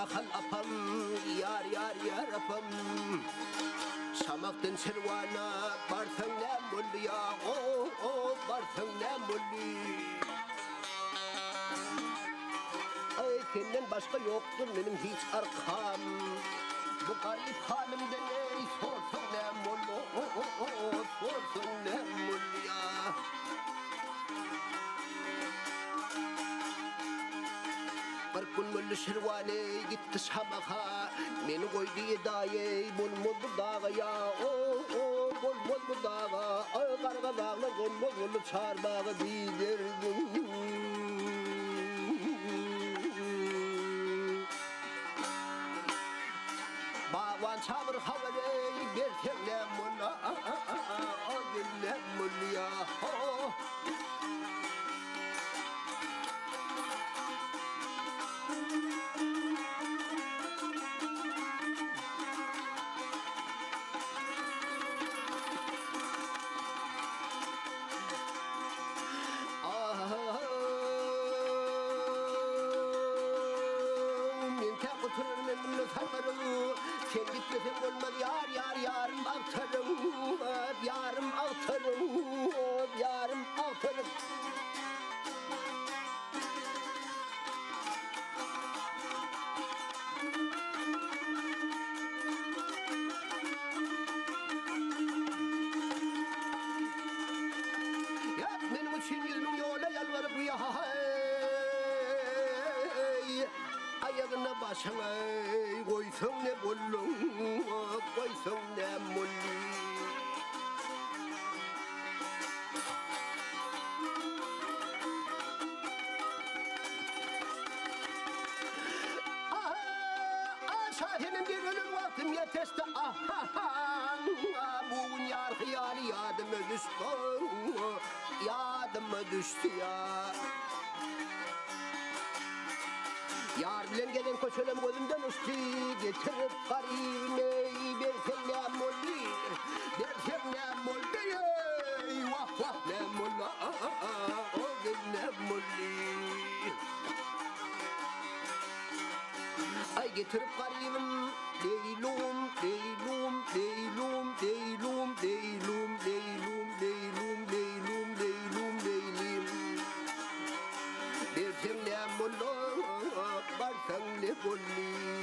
Mahal apam yar yar yar apam Samaktan serwana bartang ne mulli ya o bartang ne mulli Ay senden başka yoktur benim hiç arkam Bu garip halimde ne sorsun ne mulli sorsun ne mulli ya Barkun mulli şirvane gitti sabaka Beni koydu yedayey bol bol bu dağa ya bol bol bu dağa Ay karga dağlar bol bol bol çarbağı bildirdim Bağvan çabır havaley bir temle mulla O dinle mulliya Sen gitmesen olmaz yar yar yarım avtarım Yarım avtarım Yarım avtarım Ya benim için 100 bin yola yalvarıp ya Ayağına başına koysun ne bullun koysun ne mulli Şahinin bir ölüm vaktim yetesti Bu yar hıyali yadıma düştü Yadıma düştü ya Yar bilen gelen koşalım gözümden uçtu Getirip garibime Bersen ne mulli Bersen ne mulli Vah vah ne mulla O gün ne mulli Ay getirip garibim Deylum deylum deylum deylum deylum deylum deylum deylum deylum deylim Bersen ne mulla Barsan ne mulli